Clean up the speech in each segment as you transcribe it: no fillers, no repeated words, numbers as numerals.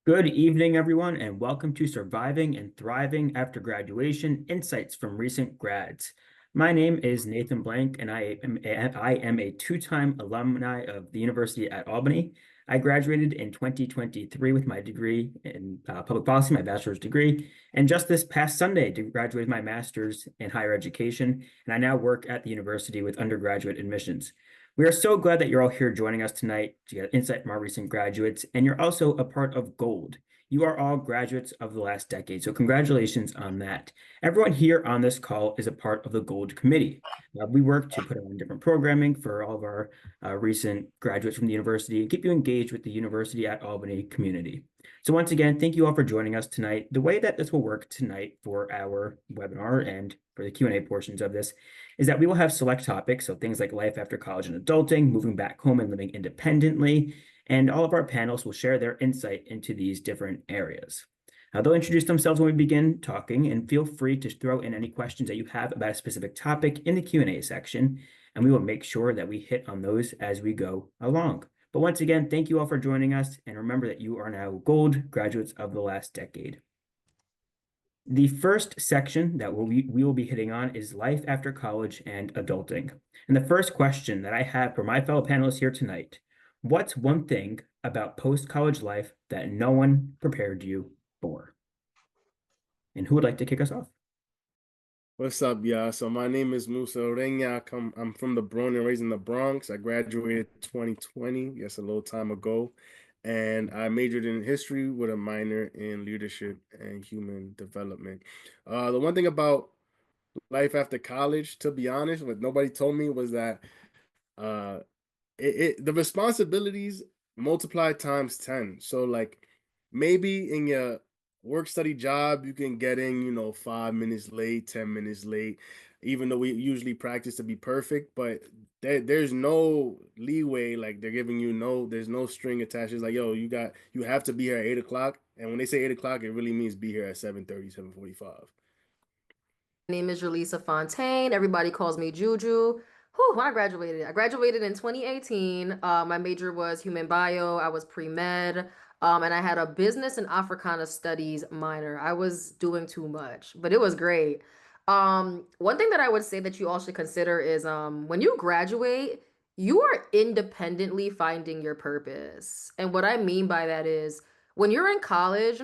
Good evening, everyone, and welcome to Surviving and Thriving After Graduation Insights from Recent Grads. My name is Nathan Blank, and I am a two-time alumni of the University at Albany. I graduated in 2023 with my degree in public policy, my bachelor's degree, and just this past Sunday, graduated my master's in higher education, and I now work at the university with undergraduate admissions. We are so glad that you're all here joining us tonight to get insight from our recent graduates, and you're also a part of Gold. You are all graduates of the last decade, so congratulations on that. Everyone here on this call is a part of the Gold Committee. We work to put on different programming for all of our recent graduates from the university and keep you engaged with the University at Albany community. So once again, thank you all for joining us tonight. The way that this will work tonight for our webinar and for the Q&A portions of this is that we will have select topics, so things like life after college and adulting, moving back home and living independently, and all of our panelists will share their insight into these different areas. They'll introduce themselves when we begin talking, and feel free to throw in any questions that you have about a specific topic in the Q&A section, and we will make sure that we hit on those as we go along. But once again, thank you all for joining us, and remember that you are now Gold graduates of the last decade. The first section that we will be hitting on is life after college and adulting. And the first question that I have for my fellow panelists here tonight, what's one thing about post-college life that no one prepared you for? And who would like to kick us off? What's up, y'all? So my name is Musa. Urena. I'm from born and raised in the Bronx. I graduated 2020, yes, a little time ago. And I majored in history with a minor in leadership and human development. The one thing about life after college, to be honest, what nobody told me was that uh, the responsibilities multiply times 10. So like maybe in your work study job, you can get in, 5 minutes late, 10 minutes late, even though we usually practice to be perfect, but there's no leeway. Like they're giving there's no string attached. It's like, yo, you have to be here at 8 o'clock. And when they say 8 o'clock, it really means be here at 7:30, 7:45. My name is Jerlisa Fontaine. Everybody calls me Juju. Whew, when I graduated in 2018. My major was human bio. I was pre-med. And I had a business and Africana studies minor. I was doing too much, but it was great. One thing that I would say that you all should consider is when you graduate, you are independently finding your purpose. And what I mean by that is when you're in college,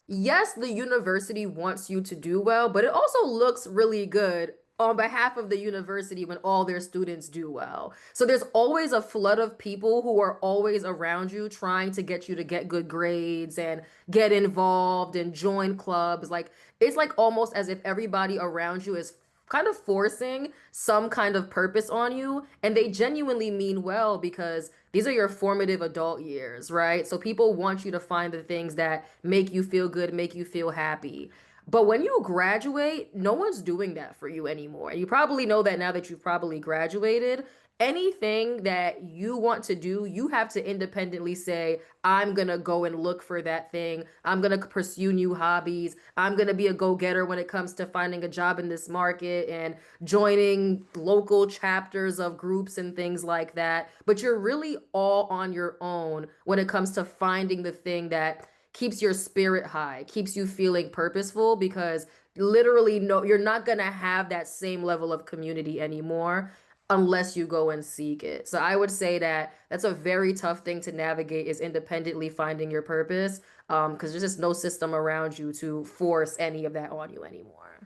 yes, the university wants you to do well, but it also looks really good on behalf of the university when all their students do well. So there's always a flood of people who are always around you trying to get you to get good grades and get involved and join clubs. Like it's like almost as if everybody around you is kind of forcing some kind of purpose on you, and they genuinely mean well because these are your formative adult years, right? So people want you to find the things that make you feel good, make you feel happy. But when you graduate, no one's doing that for you anymore. And you probably know that now that you've probably graduated. Anything that you want to do, you have to independently say, I'm going to go and look for that thing. I'm going to pursue new hobbies. I'm going to be a go-getter when it comes to finding a job in this market and joining local chapters of groups and things like that. But you're really all on your own when it comes to finding the thing that keeps your spirit high, keeps you feeling purposeful, because literally no, you're not going to have that same level of community anymore unless you go and seek it. So I would say that that's a very tough thing to navigate, is independently finding your purpose, because there's just no system around you to force any of that on you anymore.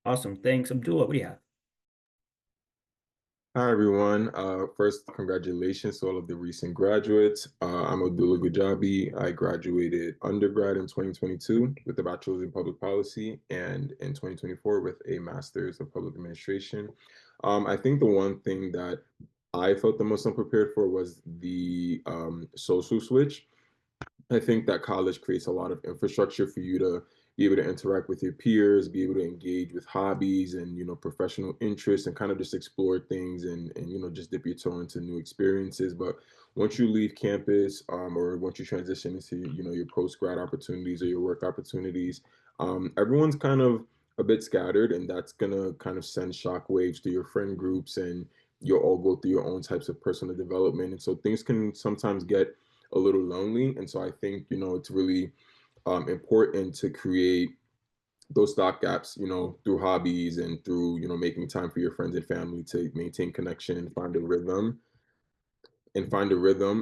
Awesome. Thanks. Abdullah, what do you have? Hi, everyone. First, congratulations to all of the recent graduates. I'm Abdoullah Goudiaby. I graduated undergrad in 2022 with a bachelor's in public policy and in 2024 with a master's of public administration. I think the one thing that I felt the most unprepared for was the social switch. I think that college creates a lot of infrastructure for you to be able to interact with your peers, be able to engage with hobbies and, professional interests and kind of just explore things and just dip your toe into new experiences. But once you leave campus or once you transition into, your post-grad opportunities or your work opportunities, everyone's kind of a bit scattered, and that's going to kind of send shockwaves to your friend groups, and you'll all go through your own types of personal development. And so things can sometimes get a little lonely. And so I think, it's really important to create those stopgaps, through hobbies and through, making time for your friends and family to maintain connection and find a rhythm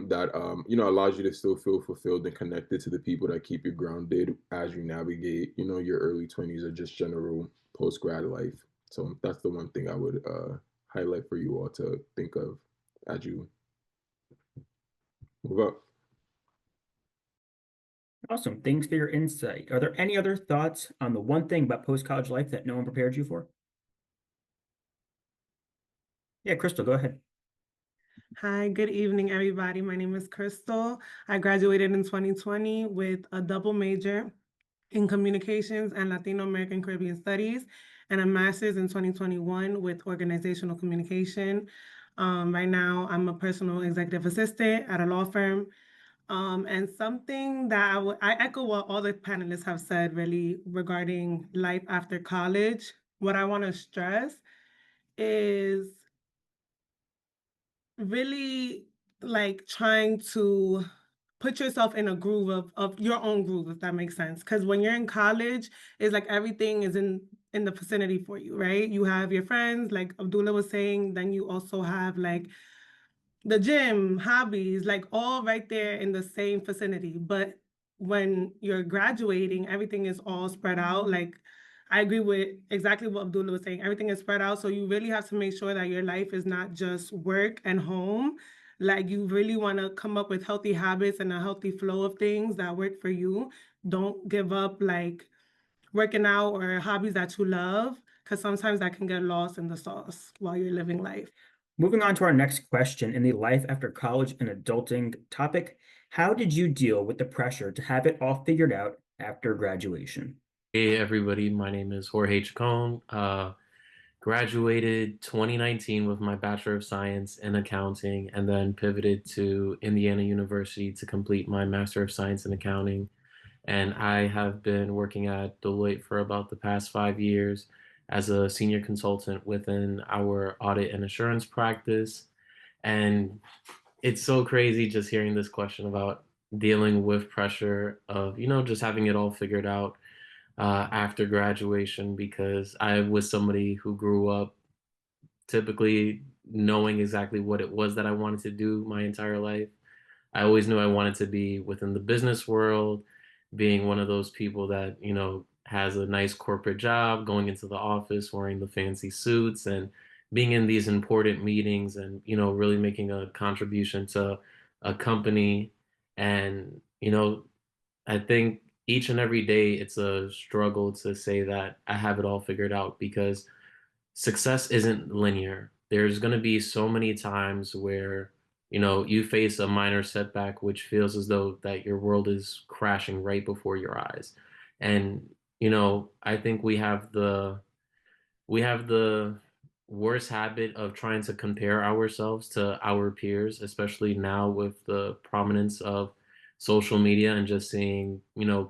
that allows you to still feel fulfilled and connected to the people that keep you grounded as you navigate, your early 20s or just general post-grad life. So that's the one thing I would highlight for you all to think of as you move up. Awesome. Thanks for your insight. Are there any other thoughts on the one thing about post-college life that no one prepared you for? Yeah, Crystal, go ahead. Hi, good evening, everybody. My name is Crystal. I graduated in 2020 with a double major in communications and Latino American Caribbean Studies, and a master's in 2021 with organizational communication. Right now, I'm a personal executive assistant at a law firm. And something that I echo what all the panelists have said really regarding life after college. What I want to stress is really like trying to put yourself in a groove of your own groove, if that makes sense. Because when you're in college, it's like everything is in the vicinity for you, right? You have your friends, like Abdoullah was saying, then you also have like the gym, hobbies, like all right there in the same vicinity. But when you're graduating, everything is all spread out. Like I agree with exactly what Abdullah was saying. Everything is spread out. So you really have to make sure that your life is not just work and home. Like you really want to come up with healthy habits and a healthy flow of things that work for you. Don't give up like working out or hobbies that you love, because sometimes that can get lost in the sauce while you're living life. Moving on to our next question in the life after college and adulting topic, how did you deal with the pressure to have it all figured out after graduation? Hey everybody, my name is Jorge Chacon. Graduated 2019 with my Bachelor of Science in Accounting, and then pivoted to Indiana University to complete my Master of Science in Accounting. And I have been working at Deloitte for about the past 5 years as a senior consultant within our audit and assurance practice. And it's so crazy just hearing this question about dealing with pressure of, just having it all figured out after graduation, because I was somebody who grew up typically knowing exactly what it was that I wanted to do my entire life. I always knew I wanted to be within the business world, being one of those people that, has a nice corporate job, going into the office, wearing the fancy suits and being in these important meetings and, really making a contribution to a company. And, I think each and every day it's a struggle to say that I have it all figured out, because success isn't linear. There's going to be so many times where, you face a minor setback, which feels as though that your world is crashing right before your eyes. And, I think we have the worst habit of trying to compare ourselves to our peers, especially now with the prominence of social media and just seeing,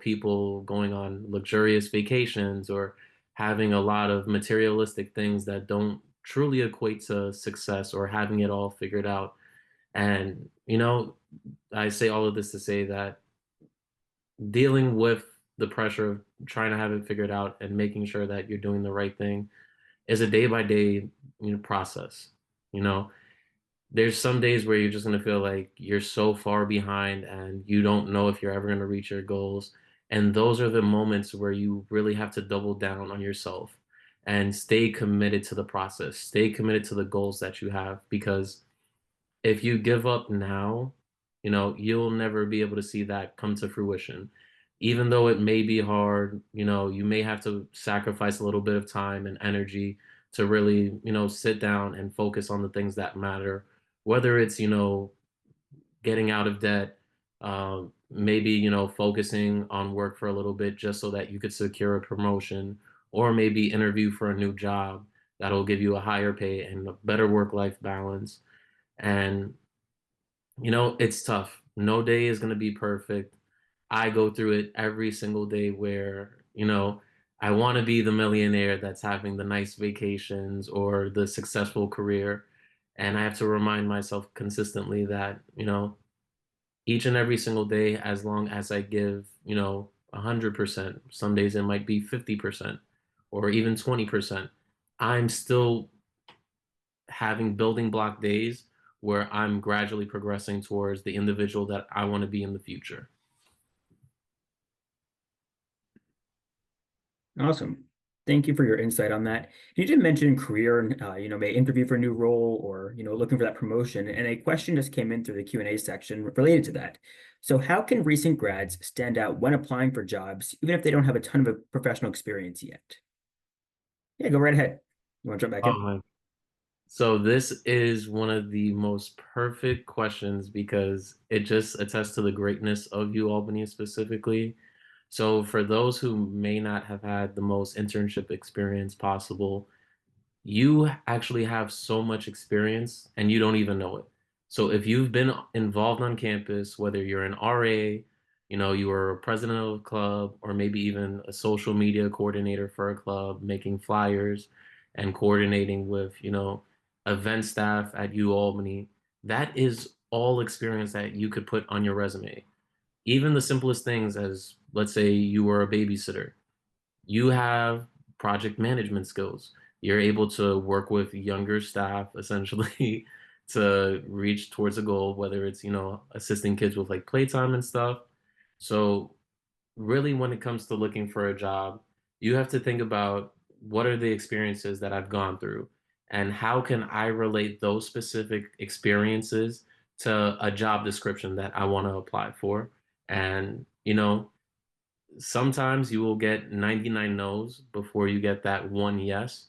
people going on luxurious vacations or having a lot of materialistic things that don't truly equate to success or having it all figured out. And, I say all of this to say that dealing with the pressure of trying to have it figured out and making sure that you're doing the right thing is a day by day, process. You know, there's some days where you're just going to feel like you're so far behind and you don't know if you're ever going to reach your goals. And those are the moments where you really have to double down on yourself and stay committed to the process, stay committed to the goals that you have. Because if you give up now, you'll never be able to see that come to fruition. Even though it may be hard, you may have to sacrifice a little bit of time and energy to really, sit down and focus on the things that matter, whether it's, getting out of debt, maybe, focusing on work for a little bit just so that you could secure a promotion, or maybe interview for a new job that'll give you a higher pay and a better work-life balance. And, it's tough. No day is going to be perfect. I go through it every single day where, I want to be the millionaire that's having the nice vacations or the successful career. And I have to remind myself consistently that, each and every single day, as long as I give, 100%, some days it might be 50% or even 20%, I'm still having building block days where I'm gradually progressing towards the individual that I want to be in the future. Awesome. Thank you for your insight on that. You did mention career and may interview for a new role or looking for that promotion. And a question just came in through the Q&A section related to that. So how can recent grads stand out when applying for jobs, even if they don't have a ton of professional experience yet? Yeah, go right ahead. You want to jump back in? So this is one of the most perfect questions because it just attests to the greatness of UAlbany specifically. So for those who may not have had the most internship experience possible, you actually have so much experience and you don't even know it. So if you've been involved on campus, whether you're an RA, you were a president of a club, or maybe even a social media coordinator for a club, making flyers and coordinating with, event staff at UAlbany, that is all experience that you could put on your resume. Even the simplest things as, let's say you were a babysitter, you have project management skills. You're able to work with younger staff essentially to reach towards a goal, whether it's, assisting kids with like playtime and stuff. So really when it comes to looking for a job, you have to think about what are the experiences that I've gone through and how can I relate those specific experiences to a job description that I want to apply for. And, sometimes you will get 99 no's before you get that one yes,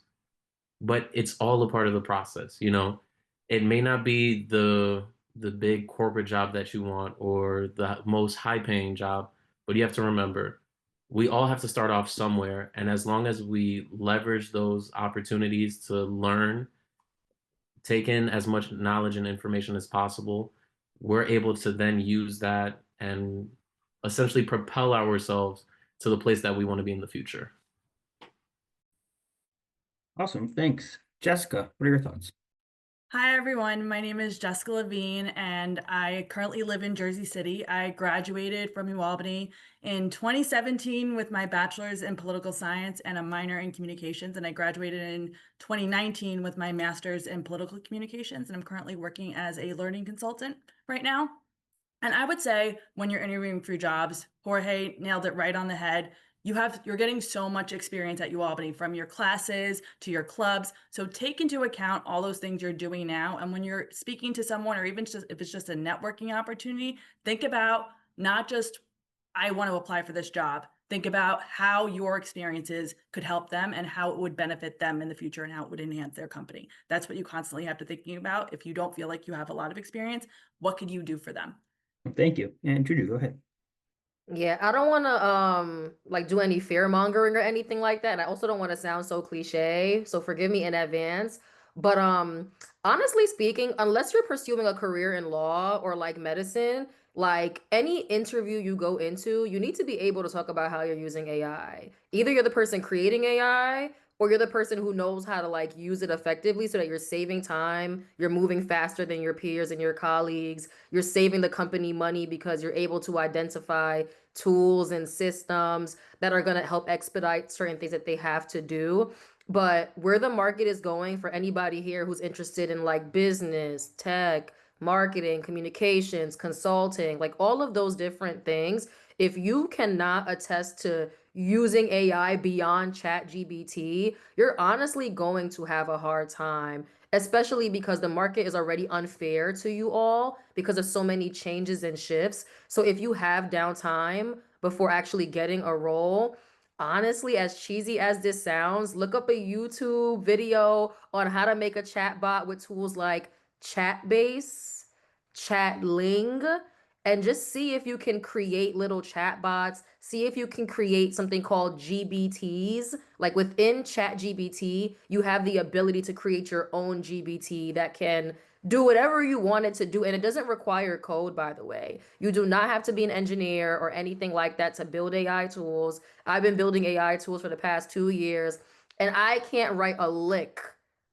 but it's all a part of the process. It may not be the big corporate job that you want or the most high paying job, but you have to remember we all have to start off somewhere, and as long as we leverage those opportunities to learn, take in as much knowledge and information as possible, we're able to then use that and essentially propel ourselves to the place that we want to be in the future. Awesome. Thanks. Jessica, what are your thoughts? Hi, everyone. My name is Jessica Levine, and I currently live in Jersey City. I graduated from UAlbany in 2017 with my bachelor's in political science and a minor in communications, and I graduated in 2019 with my master's in political communications, and I'm currently working as a learning consultant right now. And I would say when you're interviewing for jobs, Jorge nailed it right on the head. You're getting so much experience at UAlbany, from your classes to your clubs. So take into account all those things you're doing now. And when you're speaking to someone, or even just if it's just a networking opportunity, think about not just, I want to apply for this job. Think about how your experiences could help them and how it would benefit them in the future and how it would enhance their company. That's what you constantly have to thinking about. If you don't feel like you have a lot of experience, what could you do for them? Thank you. And Juju, go ahead. Yeah, I don't want to like do any fear mongering or anything like that. And I also don't want to sound so cliche, so forgive me in advance. But honestly speaking, unless you're pursuing a career in law or like medicine, like any interview you go into, you need to be able to talk about how you're using AI. Either you're the person creating AI or you're the person who knows how to like use it effectively so that you're saving time, you're moving faster than your peers and your colleagues, you're saving the company money because you're able to identify tools and systems that are going to help expedite certain things that they have to do. But where the market is going for anybody here who's interested in like business, tech, marketing, communications, consulting, like all of those different things, if you cannot attest to using AI beyond ChatGPT, you're honestly going to have a hard time, especially because the market is already unfair to you all because of so many changes and shifts. So if you have downtime before actually getting a role, honestly, as cheesy as this sounds, look up a YouTube video on how to make a chat bot with tools like Chatbase, Chatling, and just see if you can create little chat bots. See if you can create something called GBTs. Like within ChatGPT, you have the ability to create your own GBT that can do whatever you want it to do. And it doesn't require code, by the way. You do not have to be an engineer or anything like that to build AI tools. I've been building AI tools for the past 2 years, and I can't write a lick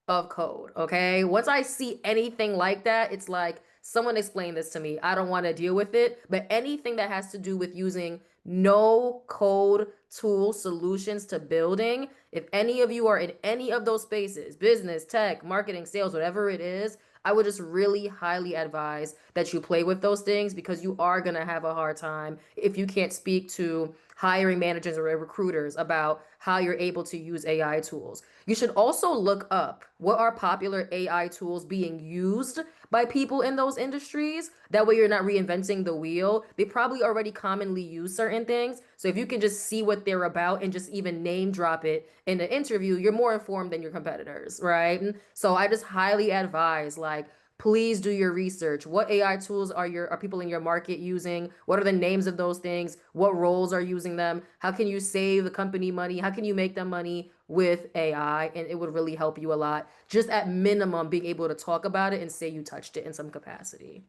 of code, okay? Once I see anything like that, it's like, someone explain this to me. I don't want to deal with it. But anything that has to do with using no code tool solutions to building, if any of you are in any of those spaces, business, tech, marketing, sales, whatever it is, I would just really highly advise that you play with those things, because you are going to have a hard time if you can't speak to hiring managers or recruiters about how you're able to use AI tools. You should also look up what are popular AI tools being used by people in those industries. That way you're not reinventing the wheel. They probably already commonly use certain things. So if you can just see what they're about and just even name drop it in the interview, you're more informed than your competitors, right? And so I just highly advise, like, please do your research. What AI tools are people in your market using? What are the names of those things? What roles are using them? How can you save the company money? How can you make them money with AI? And it would really help you a lot. Just at minimum, being able to talk about it and say you touched it in some capacity.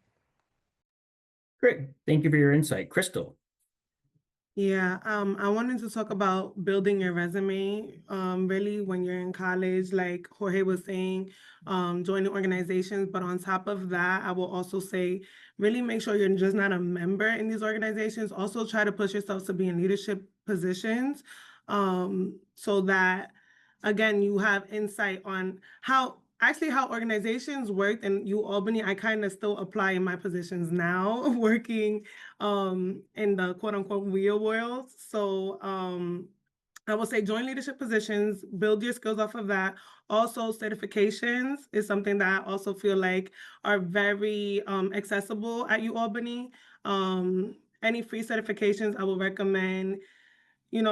Great. Thank you for your insight. Crystal. Yeah, I wanted to talk about building your resume. Really, when you're in college, like Jorge was saying, joining organizations. But on top of that, I will also say, really make sure you're just not a member in these organizations. Also, try to push yourself to be in leadership positions, so that, again, you have insight on how organizations work. And UAlbany, I kind of still apply in my positions now, working in the quote unquote real world. So I will say join leadership positions, build your skills off of that. Also, certifications is something that I also feel like are very accessible at UAlbany. Any free certifications, I will recommend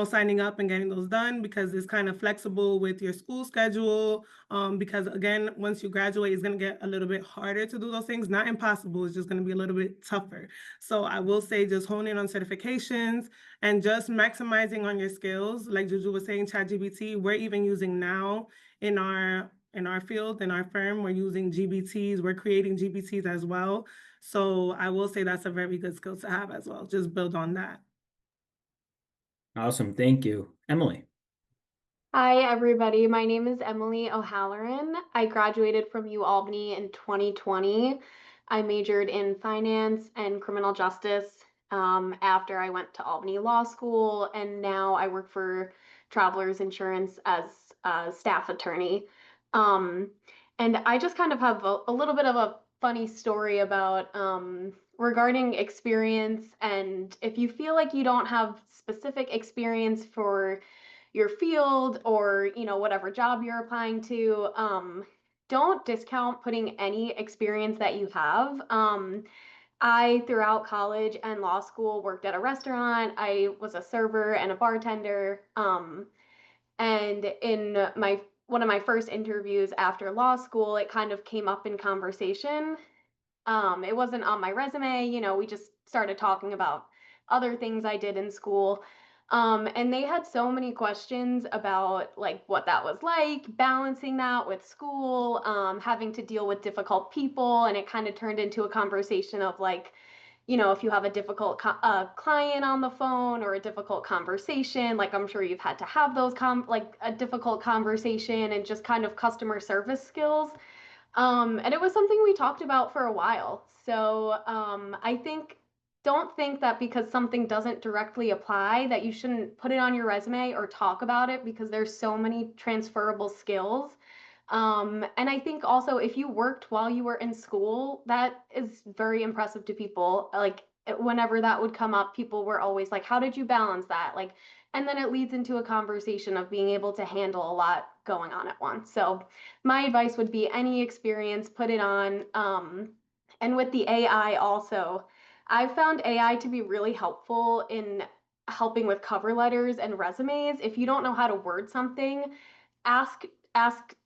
signing up and getting those done, because it's kind of flexible with your school schedule. Because again, once you graduate, it's going to get a little bit harder to do those things. Not impossible, it's just going to be a little bit tougher. So I will say just hone in on certifications and just maximizing on your skills. Like Juju was saying, ChatGPT, we're even using now in our field, in our firm, we're using GBTs, we're creating GBTs as well. So I will say that's a very good skill to have as well. Just build on that. Awesome. Thank you. Emily. Hi, everybody. My name is Emily O'Halloran. I graduated from UAlbany in 2020. I majored in finance and criminal justice after I went to Albany Law School, and now I work for Travelers Insurance as a staff attorney. And I just kind of have a little bit of a funny story about regarding experience, and if you feel like you don't have specific experience for your field or whatever job you're applying to, don't discount putting any experience that you have. I, throughout college and law school, worked at a restaurant. I was a server and a bartender. And in one of my first interviews after law school, it kind of came up in conversation. It wasn't on my resume, we just started talking about other things I did in school. And they had so many questions about like what that was like, balancing that with school, having to deal with difficult people. And it kind of turned into a conversation of like, if you have a difficult client on the phone or a difficult conversation, like I'm sure you've had to have those like a difficult conversation, and just kind of customer service skills. And it was something we talked about for a while. So don't think that because something doesn't directly apply that you shouldn't put it on your resume or talk about it, because there's so many transferable skills. And I think also if you worked while you were in school, that is very impressive to people. Like whenever that would come up, people were always like, how did you balance that? Like, and then it leads into a conversation of being able to handle a lot going on at once. So my advice would be any experience, put it on. And with the AI also, I've found AI to be really helpful in helping with cover letters and resumes. If you don't know how to word something, ask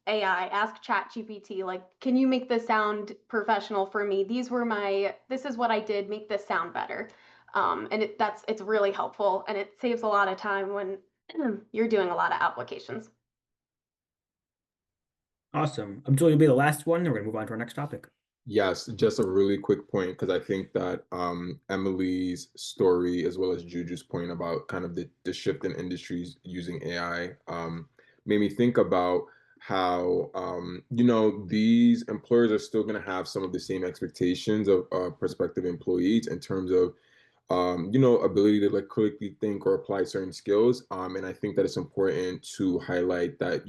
AI, ask ChatGPT, like, can you make this sound professional for me? This is what I did, make this sound better. And it's really helpful, and it saves a lot of time when you're doing a lot of applications. Awesome. Abdoullah, you'll be the last one, then we're going to move on to our next topic. Yes, just a really quick point, because I think that Emily's story, as well as Juju's point about kind of the shift in industries using AI, made me think about how, these employers are still going to have some of the same expectations of prospective employees in terms of, ability to like critically think or apply certain skills. And I think that it's important to highlight that,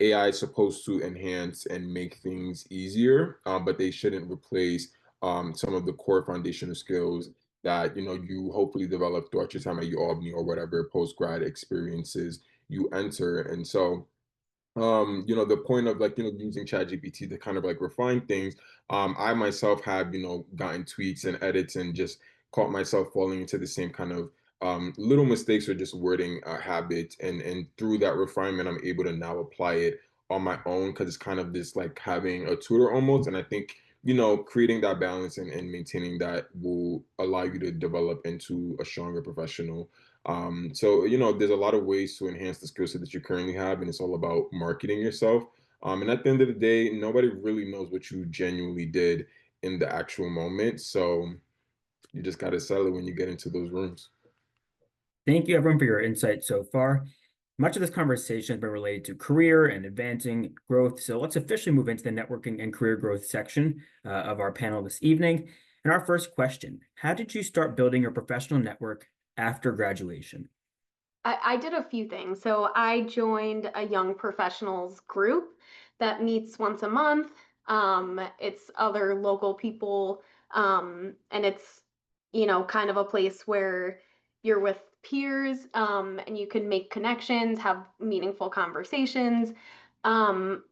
AI is supposed to enhance and make things easier, but they shouldn't replace some of the core foundational skills that, you hopefully develop throughout your time at UAlbany or whatever post-grad experiences you enter. And so, the point of like, using ChatGPT to kind of like refine things. I myself have, gotten tweaks and edits and just caught myself falling into the same kind of little mistakes or just wording habits. And through that refinement, I'm able to now apply it on my own because it's kind of this like having a tutor almost. And I think, creating that balance and maintaining that will allow you to develop into a stronger professional. So, there's a lot of ways to enhance the skill set that you currently have, and it's all about marketing yourself. And at the end of the day, nobody really knows what you genuinely did in the actual moment. So you just got to sell it when you get into those rooms. Thank you, everyone, for your insight so far. Much of this conversation has been related to career and advancing growth. So let's officially move into the networking and career growth section of our panel this evening. And our first question, how did you start building your professional network after graduation? I did a few things. So I joined a young professionals group that meets once a month. It's other local people, and it's, kind of a place where you're with peers, and you can make connections, have meaningful conversations. Um,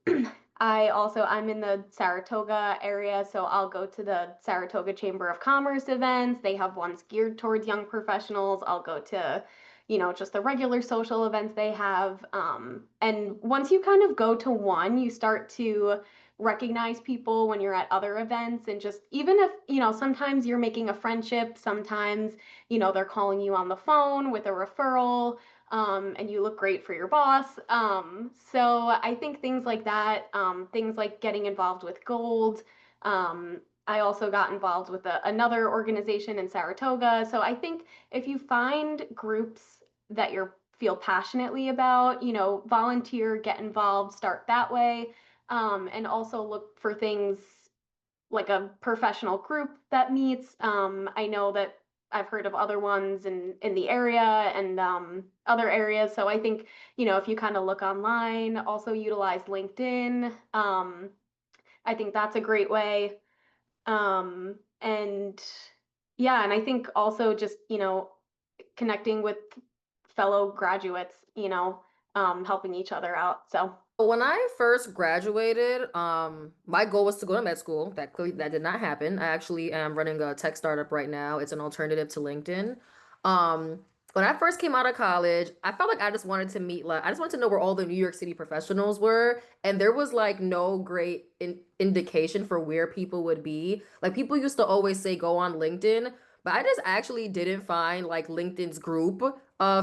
I'm in the Saratoga area, so I'll go to the Saratoga Chamber of Commerce events. They have ones geared towards young professionals. I'll go to, just the regular social events they have. And once you kind of go to one, you start to recognize people when you're at other events. And just even if, sometimes you're making a friendship, sometimes, they're calling you on the phone with a referral, and you look great for your boss. So I think things like that, things like getting involved with Gold. I also got involved with another organization in Saratoga. So I think if you find groups that you feel passionately about, volunteer, get involved, start that way. And also look for things like a professional group that meets. I know that I've heard of other ones in the area and other areas. So I think, if you kind of look online, also utilize LinkedIn. I think that's a great way. And yeah, and I think also just, connecting with fellow graduates, helping each other out. So when I first graduated, my goal was to go to med school. That did not happen. I actually am running a tech startup right now. It's an alternative to LinkedIn. When I first came out of college, I felt like I just wanted to I just wanted to know where all the New York City professionals were, and there was like no great indication for where people would be. Like people used to always say go on LinkedIn, but I just actually didn't find like LinkedIn's group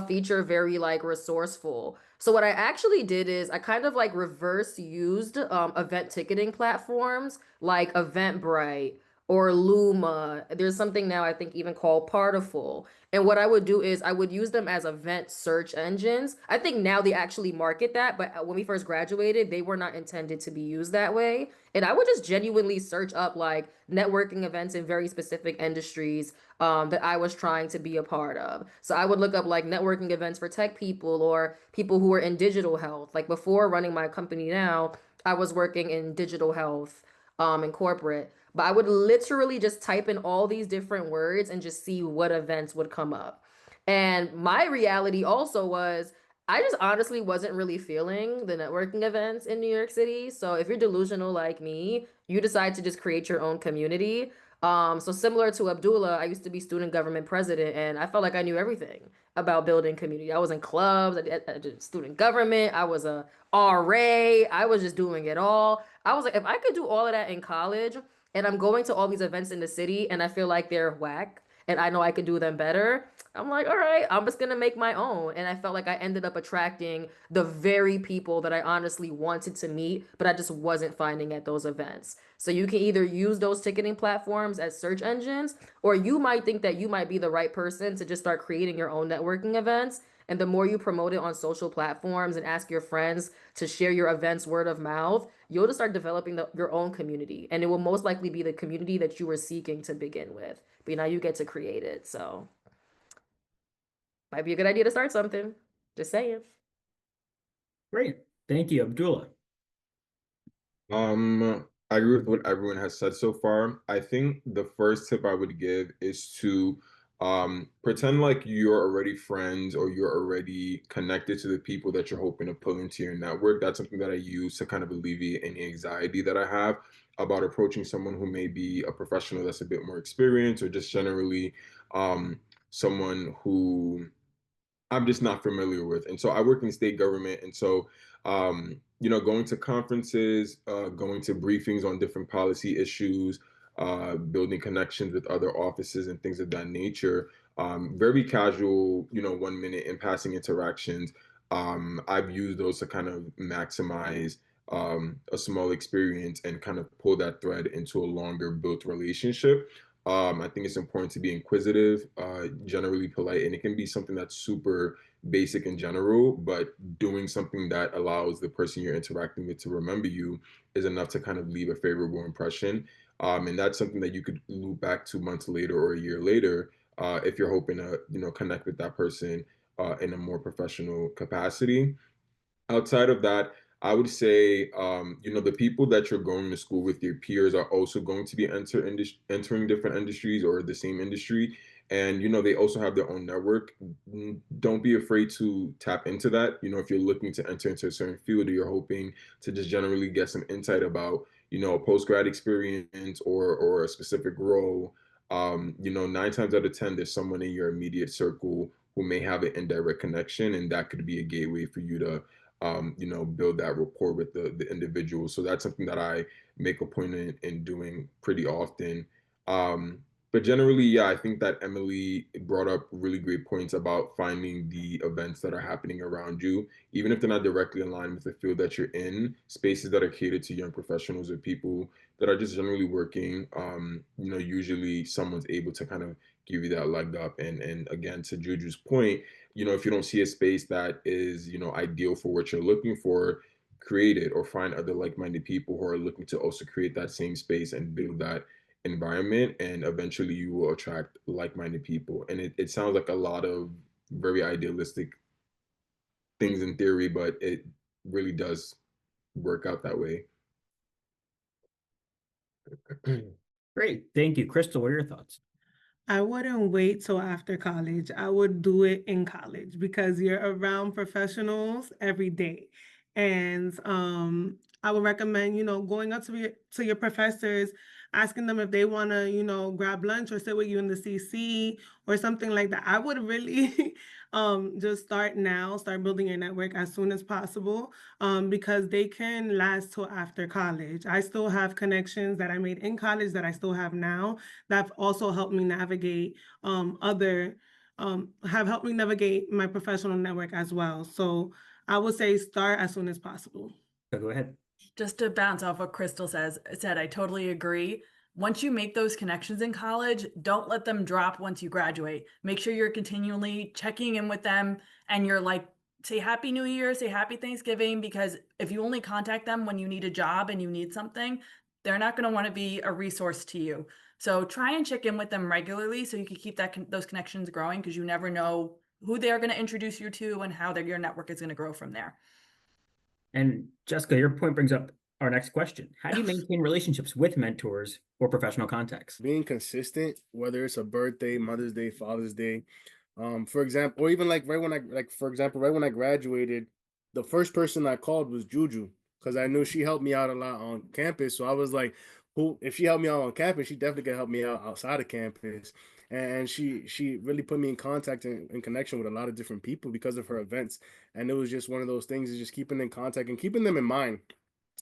feature very like resourceful. So what I actually did is I kind of like reverse used event ticketing platforms like Eventbrite or Luma. There's something now I think even called Partiful. And what I would do is I would use them as event search engines. I think now they actually market that, but when we first graduated, they were not intended to be used that way. And I would just genuinely search up like networking events in very specific industries that I was trying to be a part of. So I would look up like networking events for tech people or people who are in digital health. Like before running my company now, I was working in digital health in corporate. But I would literally just type in all these different words and just see what events would come up. And my reality also was I just honestly wasn't really feeling the networking events in New York City. So if you're delusional like me, you decide to just create your own community. So similar to Abdoullah, I used to be student government president, and I felt like I knew everything about building community. I was in clubs, I did student government, I was a RA, I was just doing it all. I was like, if I could do all of that in college, and I'm going to all these events in the city, and I feel like they're whack, and I know I could do them better, I'm like, all right, I'm just gonna make my own. And I felt like I ended up attracting the very people that I honestly wanted to meet, but I just wasn't finding at those events. So you can either use those ticketing platforms as search engines, or you might think that you might be the right person to just start creating your own networking events And the more you promote it on social platforms and ask your friends to share your events word of mouth, you'll just start developing your own community. And it will most likely be the community that you were seeking to begin with. But now you get to create it. So might be a good idea to start something. Just saying. Great. Thank you, Abdullah. I agree with what everyone has said so far. I think the first tip I would give is to pretend like you're already friends or you're already connected to the people that you're hoping to pull into your network. That's something that I use to kind of alleviate any anxiety that I have about approaching someone who may be a professional that's a bit more experienced or just generally someone who I'm just not familiar with. And so I work in state government. And so, going to conferences, going to briefings on different policy issues, building connections with other offices and things of that nature, very casual, 1 minute in passing interactions. I've used those to kind of maximize a small experience and kind of pull that thread into a longer built relationship. I think it's important to be inquisitive, generally polite, and it can be something that's super basic in general, but doing something that allows the person you're interacting with to remember you is enough to kind of leave a favorable impression. And that's something that you could loop back to months later or a year later, if you're hoping to, connect with that person in a more professional capacity. Outside of that, I would say, the people that you're going to school with, your peers, are also going to be entering different industries or the same industry. And, they also have their own network. Don't be afraid to tap into that. If you're looking to enter into a certain field or you're hoping to just generally get some insight about, a post-grad experience or a specific role, 9 times out of 10, there's someone in your immediate circle who may have an indirect connection, and that could be a gateway for you to build that rapport with the individual. So that's something that I make a point in doing pretty often. But generally, yeah, I think that Emily brought up really great points about finding the events that are happening around you, even if they're not directly aligned with the field that you're in, spaces that are catered to young professionals or people that are just generally working. Usually someone's able to kind of give you that leg up. And again, to Juju's point, if you don't see a space that is, ideal for what you're looking for, create it or find other like-minded people who are looking to also create that same space and build that environment. And eventually you will attract like-minded people. And it sounds like a lot of very idealistic things in theory, but it really does work out that way. Great. Thank you. Crystal, what are your thoughts? I wouldn't wait till after college. I would do it in college because you're around professionals every day. And I would recommend, going up to your professors, asking them if they want to, grab lunch or sit with you in the CC or something like that. I would really just start building your network as soon as possible, because they can last till after college. I still have connections that I made in college that I still have now that have also helped me navigate have helped me navigate my professional network as well. So I would say start as soon as possible. So go ahead. Just to bounce off what Crystal said, I totally agree. Once you make those connections in college, don't let them drop once you graduate. Make sure you're continually checking in with them and you're like, say Happy New Year, say Happy Thanksgiving, because if you only contact them when you need a job and you need something, they're not going to want to be a resource to you. So try and check in with them regularly so you can keep those connections growing, because you never know who they're going to introduce you to and how your network is going to grow from there. And Jessica, your point brings up our next question. How do you maintain relationships with mentors or professional contacts? Being consistent, whether it's a birthday, Mother's Day, Father's Day, for example, or even right when I graduated, the first person I called was Juju, because I knew she helped me out a lot on campus. So I was like, if she helped me out on campus, she definitely can help me out outside of campus. And she really put me in contact and in connection with a lot of different people because of her events. And it was just one of those things, is just keeping in contact and keeping them in mind.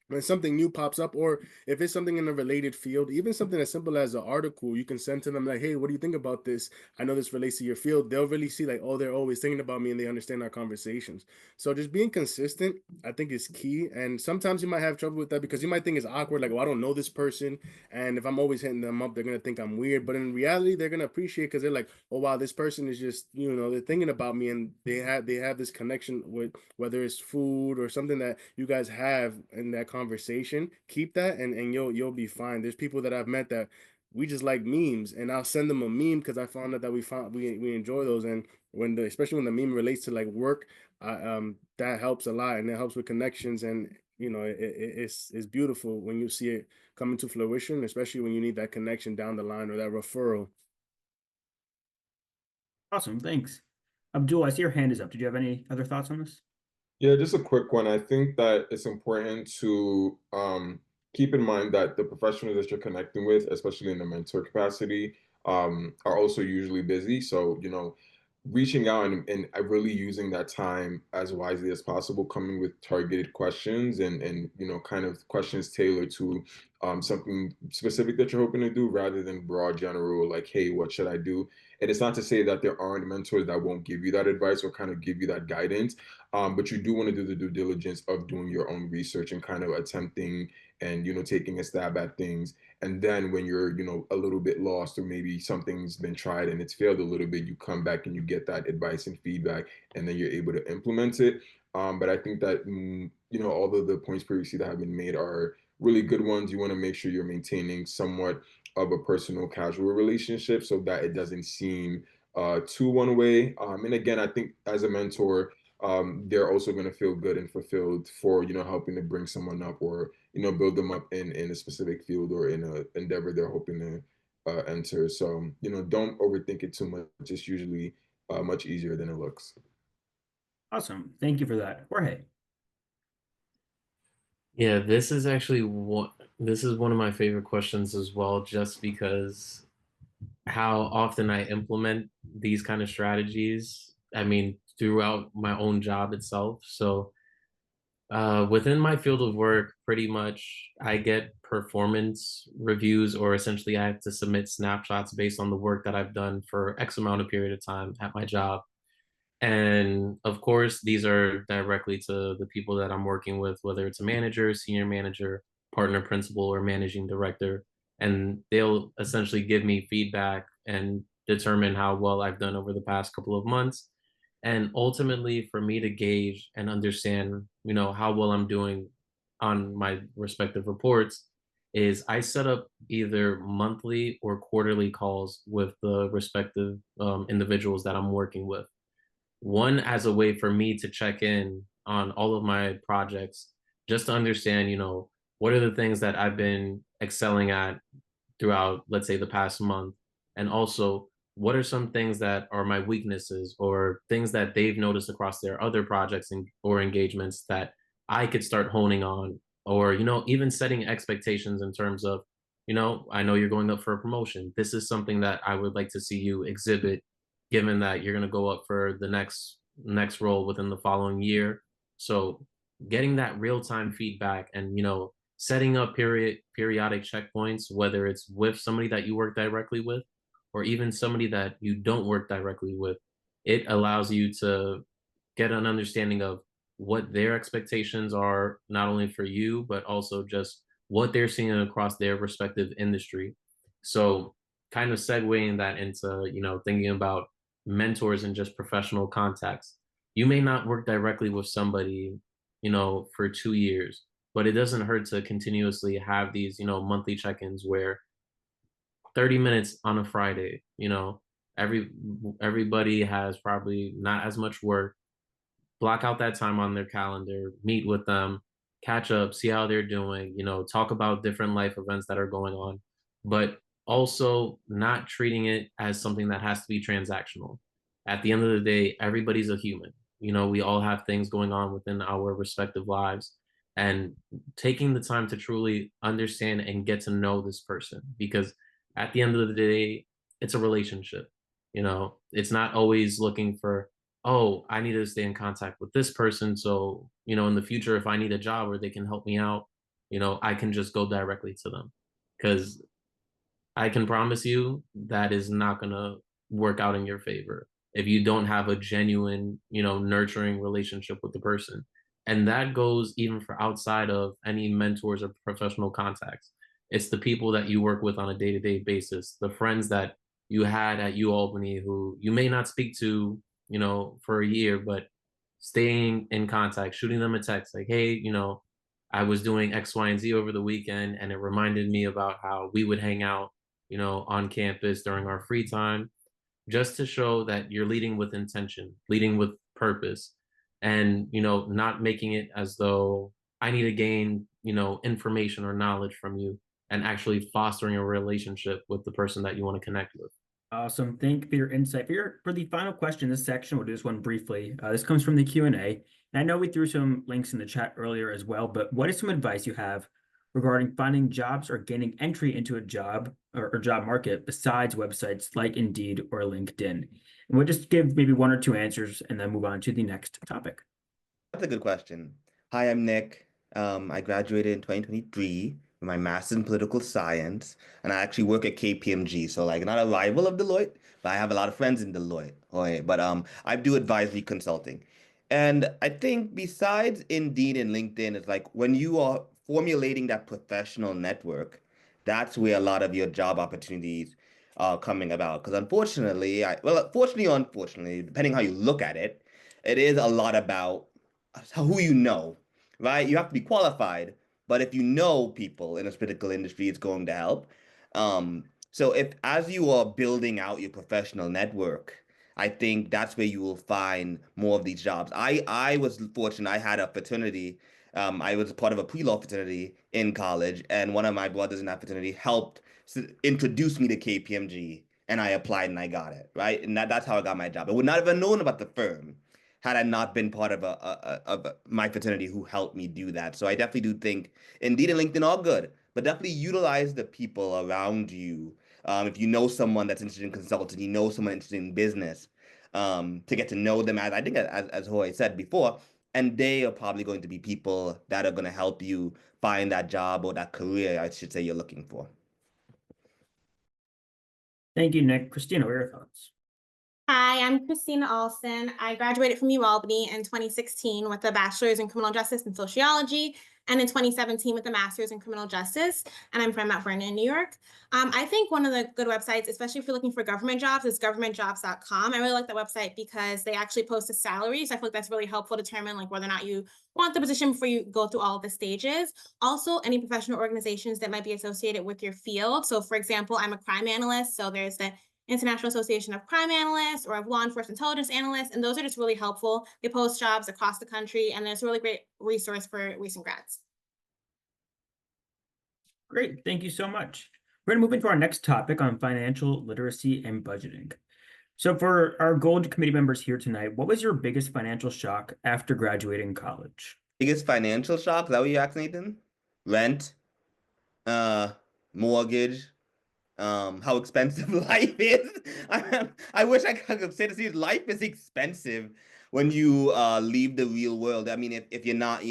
when something new pops up, or if it's something in a related field, even something as simple as an article, you can send to them like, hey, what do you think about this? I know this relates to your field. They'll really see like, oh, they're always thinking about me and they understand our conversations. So just being consistent, I think, is key. And sometimes you might have trouble with that because you might think it's awkward, like, oh, I don't know this person. And if I'm always hitting them up, they're gonna think I'm weird. But in reality, they're gonna appreciate because they're like, oh wow, this person is just, they're thinking about me and they have this connection with, whether it's food or something that you guys have in that conversation. Keep that, and you'll be fine. There's people that I've met that we just like memes, and I'll send them a meme because I found out that we enjoy those. And especially when the meme relates to like work, that helps a lot, and it helps with connections. And it's beautiful when you see it coming to fruition, especially when you need that connection down the line or that referral. Awesome, thanks. Abdul, I see your hand is up. Did you have any other thoughts on this? Yeah, just a quick one. I think that it's important to keep in mind that the professionals that you're connecting with, especially in the mentor capacity, are also usually busy. So, reaching out and really using that time as wisely as possible, coming with targeted questions and kind of questions tailored to something specific that you're hoping to do rather than broad general, like, hey, what should I do? And it's not to say that there aren't mentors that won't give you that advice or kind of give you that guidance. But you do want to do the due diligence of doing your own research and kind of attempting and, taking a stab at things. And then when you're, a little bit lost or maybe something's been tried and it's failed a little bit, you come back and you get that advice and feedback, and then you're able to implement it. But I think that, all of the points previously that have been made are really good ones. You want to make sure you're maintaining somewhat of a personal casual relationship so that it doesn't seem too one way. And again, I think as a mentor, they're also going to feel good and fulfilled for helping to bring someone up or build them up in a specific field or in a endeavor they're hoping to enter. So don't overthink it too much. It's usually much easier than it looks. Awesome, thank you for that. Jorge. Yeah, this is actually one of my favorite questions as well, just because how often I implement these kind of strategies. I mean, throughout my own job itself. So within my field of work, pretty much I get performance reviews, or essentially I have to submit snapshots based on the work that I've done for X amount of period of time at my job. And of course, these are directly to the people that I'm working with, whether it's a manager, senior manager, partner principal, or managing director. And they'll essentially give me feedback and determine how well I've done over the past couple of months. And ultimately, for me to gauge and understand, how well I'm doing on my respective reports, is I set up either monthly or quarterly calls with the respective individuals that I'm working with. One, as a way for me to check in on all of my projects, just to understand, what are the things that I've been excelling at throughout, let's say, the past month, and also what are some things that are my weaknesses or things that they've noticed across their other projects or engagements that I could start honing on, or even setting expectations in terms of, I know you're going up for a promotion. This is something that I would like to see you exhibit, given that you're going to go up for the next role within the following year. So getting that real-time feedback and setting up periodic checkpoints, whether it's with somebody that you work directly with or even somebody that you don't work directly with, it allows you to get an understanding of what their expectations are, not only for you, but also just what they're seeing across their respective industry. So kind of segueing that into, thinking about mentors and just professional contacts. You may not work directly with somebody, for 2 years, but it doesn't hurt to continuously have these, monthly check-ins where 30 minutes on a Friday, everybody has probably not as much work. Block out that time on their calendar, meet with them, catch up, see how they're doing, talk about different life events that are going on, but also not treating it as something that has to be transactional. At the end of the day, everybody's a human. We all have things going on within our respective lives, and taking the time to truly understand and get to know this person, because at the end of the day, it's a relationship. It's not always looking for, oh, I need to stay in contact with this person. So, in the future, if I need a job where they can help me out, I can just go directly to them. Because I can promise you that is not going to work out in your favor if you don't have a genuine, nurturing relationship with the person. And that goes even for outside of any mentors or professional contacts. It's the people that you work with on a day-to-day basis, the friends that you had at UAlbany who you may not speak to, for a year, but staying in contact, shooting them a text like, hey, I was doing X, Y, and Z over the weekend, and it reminded me about how we would hang out, on campus during our free time, just to show that you're leading with intention, leading with purpose, and, not making it as though I need to gain, information or knowledge from you, and actually fostering a relationship with the person that you want to connect with. Awesome. Thank you for your insight. For the final question in this section, we'll do this one briefly. This comes from the Q&A. And I know we threw some links in the chat earlier as well, but what is some advice you have regarding finding jobs or gaining entry into a job or job market besides websites like Indeed or LinkedIn? And we'll just give maybe one or two answers and then move on to the next topic. That's a good question. Hi, I'm Nick. I graduated in 2023 with my master's in political science, and I actually work at KPMG. So like not a rival of Deloitte, but I have a lot of friends in Deloitte. Okay, but I do advisory consulting. And I think besides Indeed and LinkedIn, it's like when you are formulating that professional network, that's where a lot of your job opportunities are coming about. Because unfortunately, fortunately or unfortunately, depending how you look at it, it is a lot about who you know, right? You have to be qualified, but if you know people in a particular industry, it's going to help. So if as you are building out your professional network, I think that's where you will find more of these jobs. I was fortunate. I had a fraternity. I was part of a pre-law fraternity in college, and one of my brothers in that fraternity helped introduce me to KPMG, and I applied and I got it, right? And that's how I got my job. I would not have known about the firm had I not been part of my fraternity who helped me do that. So I definitely do think Indeed and LinkedIn are good, but definitely utilize the people around you. If you know someone that's interested in consulting, you know someone interested in business, to get to know them, as I think as Jorge said before, and they are probably going to be people that are going to help you find that job or that career, I should say, you're looking for. Thank you, Nick. Cristina, what are your thoughts? Hi, I'm Cristina Alston. I graduated from UAlbany in 2016 with a bachelor's in criminal justice and sociology, and in 2017 with a master's in criminal justice, and I'm from Mount Vernon, New York. I think one of the good websites, especially if you're looking for government jobs, is governmentjobs.com. I really like that website because they actually post a salary, so I feel like that's really helpful to determine like whether or not you want the position before you go through all of the stages. Also, any professional organizations that might be associated with your field. So for example, I'm a crime analyst, so there's the International Association of Crime Analysts or of Law Enforcement Intelligence Analysts, and those are just really helpful. They post jobs across the country, and it's a really great resource for recent grads. Great, thank you so much. We're going to move into our next topic on financial literacy and budgeting. So for our Gold Committee members here tonight, what was your biggest financial shock after graduating college? Biggest financial shock? Is that what you asked, Nathan? Rent, mortgage, how expensive life is. I wish I could say to see life is expensive when you leave the real world. I mean, if you're not,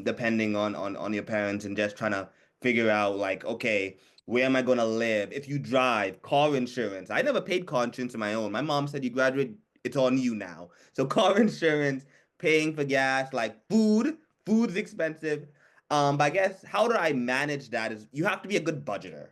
depending on your parents and just trying to figure out like, okay, where am I gonna live? If you drive, car insurance. I never paid car insurance on my own. My mom said you graduate, it's on you now. So car insurance, paying for gas, like food's expensive. But I guess how do I manage that is you have to be a good budgeter,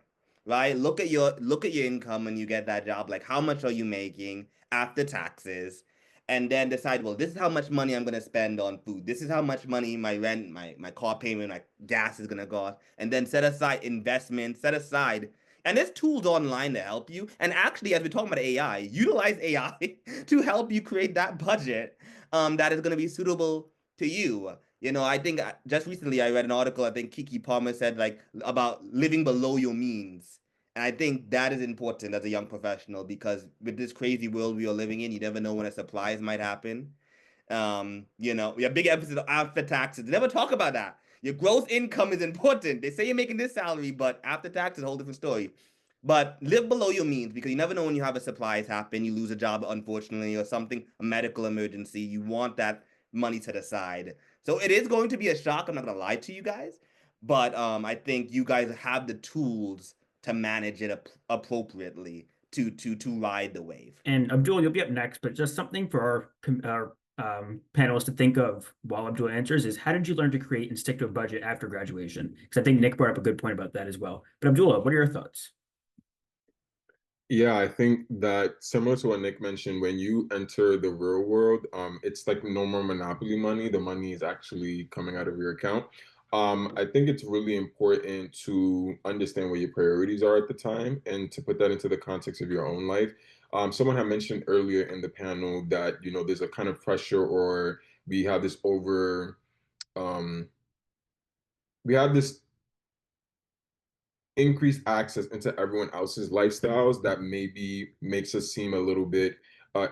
right? Look at your income when you get that job. Like, how much are you making after taxes? And then decide, well, this is how much money I'm gonna spend on food. This is how much money my rent, my car payment, my gas is gonna cost. And then set aside investments, and there's tools online to help you. And actually, as we're talking about AI, utilize AI to help you create that budget that is gonna be suitable to you. I think just recently I read an article, I think Kiki Palmer said like about living below your means. And I think that is important as a young professional because with this crazy world we are living in, you never know when a surprise might happen. We have big emphasis after taxes. They never talk about that. Your gross income is important. They say you're making this salary, but after taxes, a whole different story. But live below your means because you never know when you have a surprise happen, you lose a job, unfortunately, or something, a medical emergency. You want that money to the side. So it is going to be a shock. I'm not going to lie to you guys. but I think you guys have the tools to manage it appropriately to ride the wave. And Abdullah, you'll be up next, but just something for our panelists to think of while Abdullah answers is, how did you learn to create and stick to a budget after graduation? Because I think Nick brought up a good point about that as well. But Abdullah, what are your thoughts? Yeah, I think that similar to what Nick mentioned, when you enter the real world, it's like no more monopoly money. The money is actually coming out of your account. I think it's really important to understand what your priorities are at the time and to put that into the context of your own life. Someone had mentioned earlier in the panel that, there's a kind of pressure, or we have this um, we have this increased access into everyone else's lifestyles that maybe makes us seem a little bit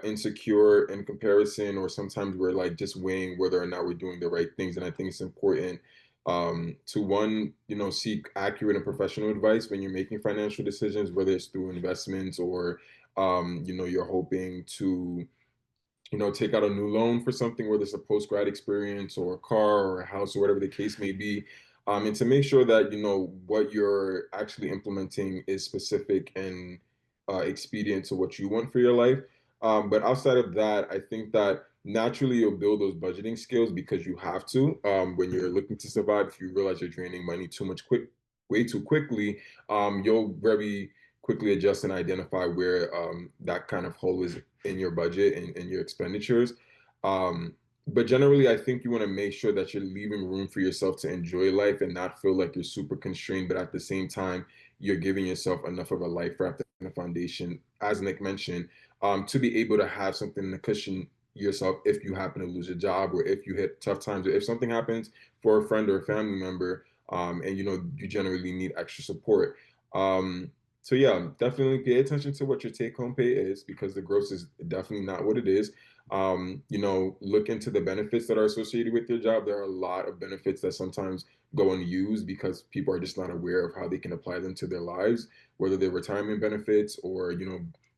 insecure in comparison, or sometimes we're like just weighing whether or not we're doing the right things. And I think it's important to one, seek accurate and professional advice when you're making financial decisions, whether it's through investments or you're hoping to take out a new loan for something, whether it's a post-grad experience or a car or a house or whatever the case may be. And to make sure that, what you're actually implementing is specific and expedient to what you want for your life. But outside of that, I think that naturally you'll build those budgeting skills because you have to. When you're looking to survive, if you realize you're draining money way too quickly, you'll very quickly adjust and identify where that kind of hole is in your budget and your expenditures. But generally, I think you want to make sure that you're leaving room for yourself to enjoy life and not feel like you're super constrained, but at the same time, you're giving yourself enough of a life raft and a foundation, as Nick mentioned, to be able to have something to cushion yourself if you happen to lose a job, or if you hit tough times, or if something happens for a friend or a family member, and you generally need extra support. So yeah, definitely pay attention to what your take-home pay is, because the gross is definitely not what it is. Look into the benefits that are associated with your job. There are a lot of benefits that sometimes go unused because people are just not aware of how they can apply them to their lives, whether they're retirement benefits or,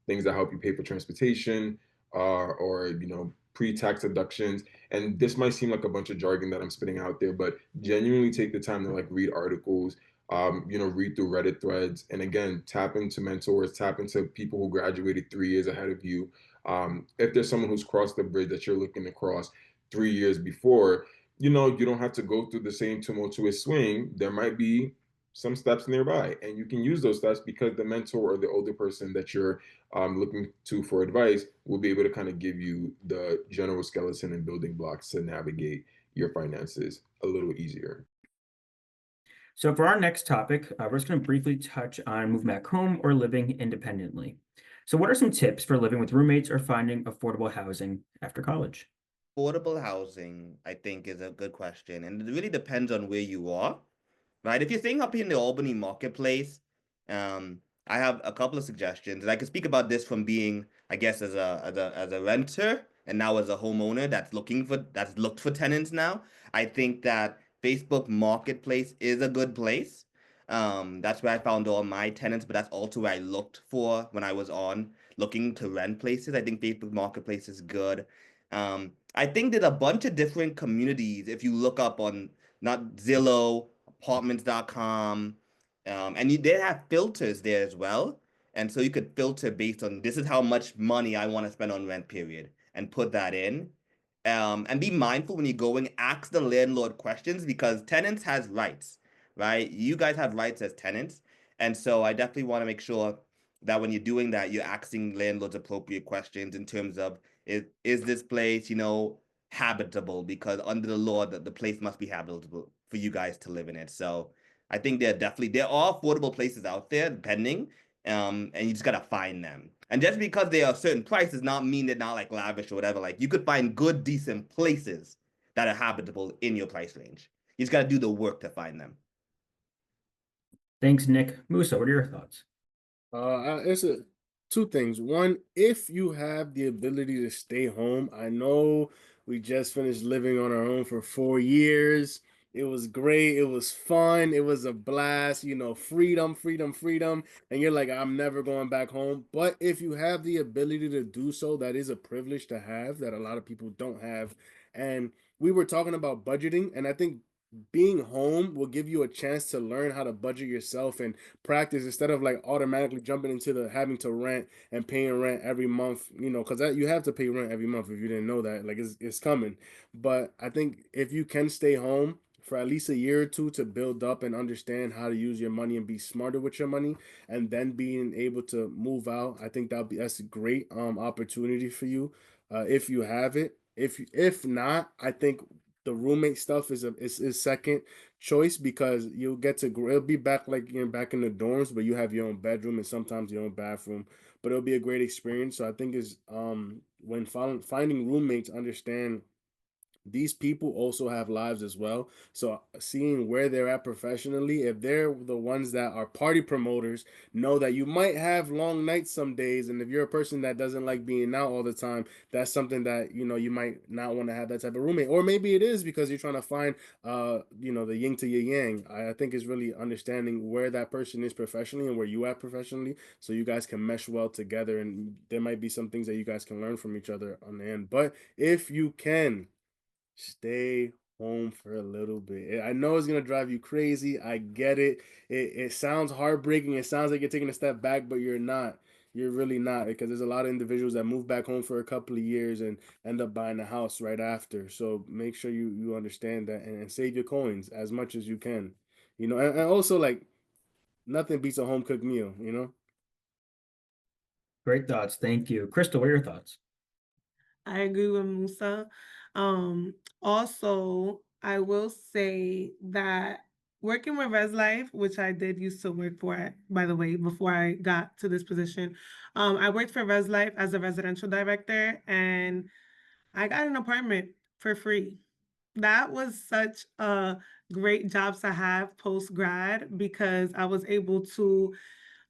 things that help you pay for transportation, or, pre-tax deductions. And this might seem like a bunch of jargon that I'm spitting out there, but genuinely take the time to like read articles, read through Reddit threads, and again, tap into mentors, tap into people who graduated 3 years ahead of you. If there's someone who's crossed the bridge that you're looking to cross 3 years before, you don't have to go through the same tumultuous swing. There might be some steps nearby, and you can use those steps because the mentor or the older person that you're looking to for advice will be able to kind of give you the general skeleton and building blocks to navigate your finances a little easier. So for our next topic, we're just going to briefly touch on moving back home or living independently. So what are some tips for living with roommates or finding affordable housing after college? Affordable housing, I think, is a good question. And it really depends on where you are, right? If you're staying up in the Albany marketplace, I have a couple of suggestions. And I can speak about this from being, I guess, as a renter and now as a homeowner that's looked for tenants now. I think that Facebook Marketplace is a good place. That's where I found all my tenants, but that's also where I looked for when I was looking to rent places. I think Facebook Marketplace is good. I think there's a bunch of different communities if you look up on not Zillow, apartments.com, and they have filters there as well. And so you could filter based on this is how much money I want to spend on rent, period, and put that in. And be mindful when you're going, ask the landlord questions because tenants has rights, right? You guys have rights as tenants. And so I definitely want to make sure that when you're doing that, you're asking landlords appropriate questions in terms of is this place, habitable? Because under the law, the place must be habitable for you guys to live in it. So I think there are affordable places out there, depending, and you just gotta find them. And just because they are certain prices, not mean they're not like lavish or whatever. Like you could find good, decent places that are habitable in your price range. You just gotta do the work to find them. Thanks, Nick. Musa, what are your thoughts? It's two things. One, if you have the ability to stay home, I know we just finished living on our own for 4 years. It was great. It was fun. It was a blast, freedom, freedom, freedom. And you're like, I'm never going back home. But if you have the ability to do so, that is a privilege to have that a lot of people don't have. And we were talking about budgeting, and I think being home will give you a chance to learn how to budget yourself and practice instead of like automatically jumping into the having to rent and paying rent every month, you know, because you have to pay rent every month if you didn't know that. Like it's coming. But I think if you can stay home for at least a year or two to build up and understand how to use your money and be smarter with your money, and then being able to move out, I think that's a great opportunity for you if you have it. If not, I think the roommate stuff is second choice because you'll get to it'll be back like you're back in the dorms, but you have your own bedroom and sometimes your own bathroom. But it'll be a great experience. So I think is when finding roommates, understand these people also have lives as well. So seeing where they're at professionally, if they're the ones that are party promoters, know that you might have long nights some days. And if you're a person that doesn't like being out all the time, that's something that, you know, you might not want to have that type of roommate. Or maybe it is because you're trying to find you know, the yin to your yang. I think it's really understanding where that person is professionally and where you at professionally, so you guys can mesh well together, and there might be some things that you guys can learn from each other on the end. But if you can stay home for a little bit. I know it's gonna drive you crazy. I get it. It sounds heartbreaking. It sounds like you're taking a step back, but you're not. You're really not, because there's a lot of individuals that move back home for a couple of years and end up buying a house right after. So make sure you understand that, and save your coins as much as you can. You know, and also like nothing beats a home cooked meal, you know? Great thoughts. Thank you. Crystal, what are your thoughts? I agree with Musa. Also, I will say that working with Res Life, which I did used to work for, by the way, before I got to this position, I worked for Res Life as a residential director, and I got an apartment for free. That was such a great job to have post grad because I was able to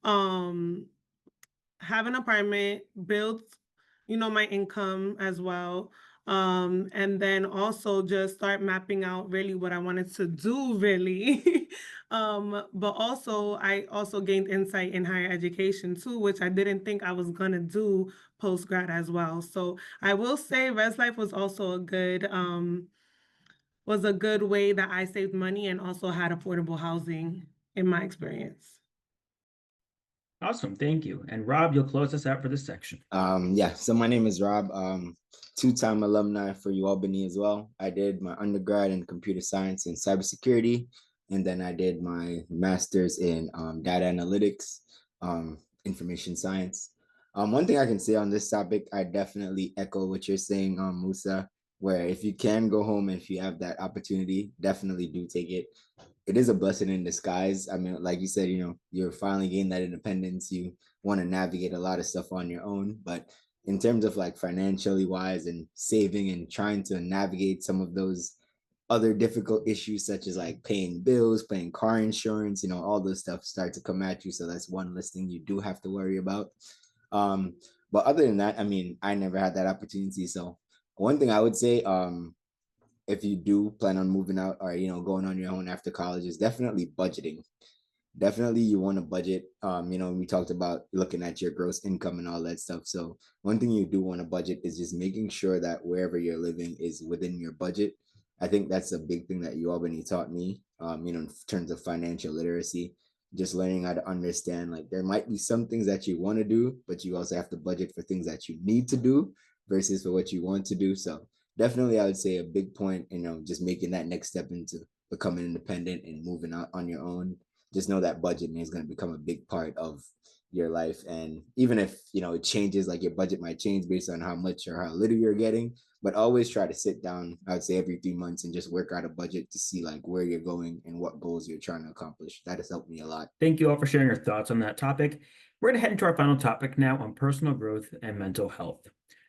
um have an apartment, build, you know, my income as well. And then also just start mapping out really what I wanted to do really. But also I also gained insight in higher education too, which I didn't think I was gonna do post grad as well. So I will say Res Life was also a good way that I saved money and also had affordable housing in my experience. Awesome. Thank you. And Rob, you'll close us out for this section. Yeah, so my name is Rob, two-time alumni for UAlbany as well. I did my undergrad in computer science and cybersecurity, and then I did my master's in data analytics, information science. One thing I can say on this topic, I definitely echo what you're saying, Musa, where if you can go home and if you have that opportunity, definitely do take it. It is a blessing in disguise. I mean, like you said, you know, you're finally getting that independence. You want to navigate a lot of stuff on your own, but in terms of like financially wise and saving and trying to navigate some of those other difficult issues such as like paying bills, paying car insurance, you know, all those stuff start to come at you. So that's one less thing you do have to worry about. But other than that, I mean, I never had that opportunity. So one thing I would say, if you do plan on moving out or, you know, going on your own after college, is definitely budgeting. Definitely you want to budget. You know, we talked about looking at your gross income and all that stuff. So one thing you do want to budget is just making sure that wherever you're living is within your budget. I think that's a big thing that UAlbany taught me, you know, in terms of financial literacy, just learning how to understand, like, there might be some things that you want to do, but you also have to budget for things that you need to do versus for what you want to do. So definitely, I would say a big point, you know, just making that next step into becoming independent and moving out on your own. Just know that budgeting is going to become a big part of your life. And even if, you know, it changes, like your budget might change based on how much or how little you're getting, but always try to sit down, I would say every 3 months, and just work out a budget to see like where you're going and what goals you're trying to accomplish. That has helped me a lot. Thank you all for sharing your thoughts on that topic. We're going to head into our final topic now on personal growth and mental health.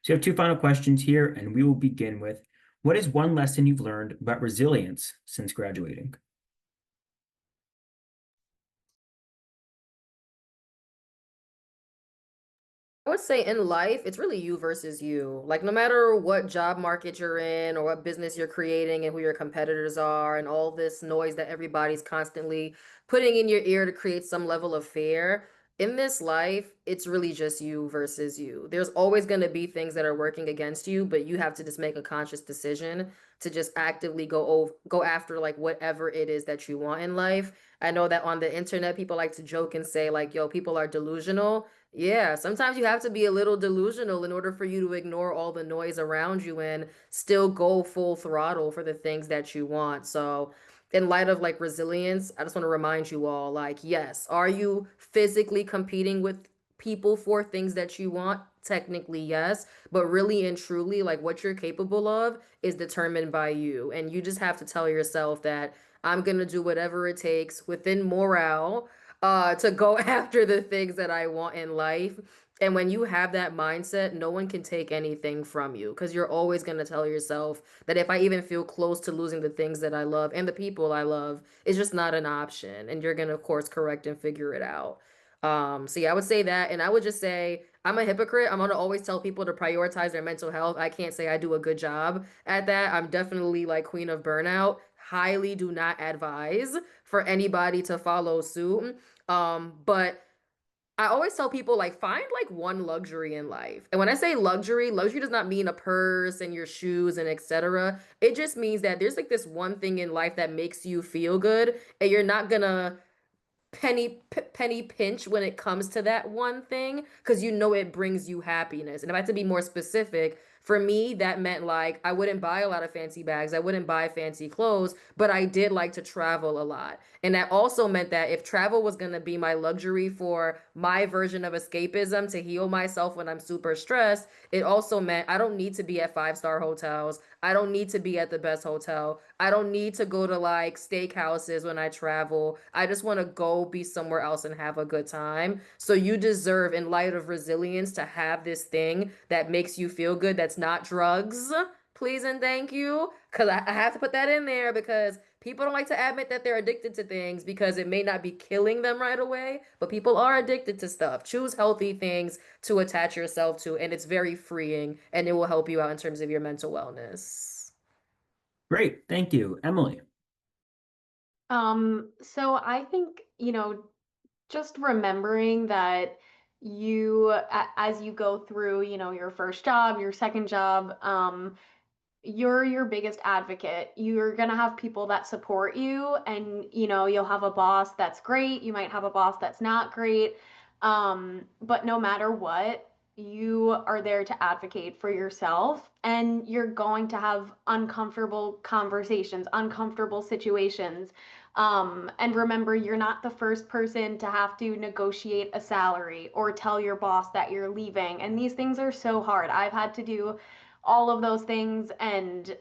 So you have two final questions here, and we will begin with, what is one lesson you've learned about resilience since graduating? I would say in life, it's really you versus you. Like, no matter what job market you're in or what business you're creating and who your competitors are and all this noise that everybody's constantly putting in your ear to create some level of fear, in this life, it's really just you versus you. There's always going to be things that are working against you, but you have to just make a conscious decision to just actively go after like whatever it is that you want in life. I know that on the internet, people like to joke and say like, yo, people are delusional. Yeah, sometimes you have to be a little delusional in order for you to ignore all the noise around you and still go full throttle for the things that you want. So, in light of like resilience, I just want to remind you all like, yes, are you physically competing with people for things that you want? Technically, yes, but really and truly, like what you're capable of is determined by you. And you just have to tell yourself that I'm gonna do whatever it takes within morale to go after the things that I want in life. And when you have that mindset, no one can take anything from you because you're always going to tell yourself that if I even feel close to losing the things that I love and the people I love, it's just not an option. And you're going to, of course, correct and figure it out. So yeah, I would say that. And I would just say, I'm a hypocrite. I'm going to always tell people to prioritize their mental health. I can't say I do a good job at that. I'm definitely like queen of burnout. Highly do not advise for anybody to follow suit. But I always tell people like find like one luxury in life. And when I say luxury, luxury does not mean a purse and your shoes and etc. It just means that there's like this one thing in life that makes you feel good and you're not gonna penny pinch when it comes to that one thing because you know it brings you happiness. And if I had to be more specific, for me, that meant like I wouldn't buy a lot of fancy bags, I wouldn't buy fancy clothes, but I did like to travel a lot. And that also meant that if travel was going to be my luxury for my version of escapism to heal myself when I'm super stressed, it also meant I don't need to be at 5-star hotels. I don't need to be at the best hotel. I don't need to go to like steakhouses when I travel. I just want to go be somewhere else and have a good time. So you deserve, in light of resilience, to have this thing that makes you feel good that's not drugs. Please and thank you. Because I have to put that in there because people don't like to admit that they're addicted to things because it may not be killing them right away, but people are addicted to stuff. Choose healthy things to attach yourself to, and it's very freeing and it will help you out in terms of your mental wellness. Great, thank you. Emily. So I think, just remembering that as you go through, your first job, your second job, you're your biggest advocate. You're going to have people that support you and, you'll have a boss that's great. You might have a boss that's not great. But no matter what, you are there to advocate for yourself and you're going to have uncomfortable conversations, uncomfortable situations. And remember, you're not the first person to have to negotiate a salary or tell your boss that you're leaving. And these things are so hard. I've had to do all of those things and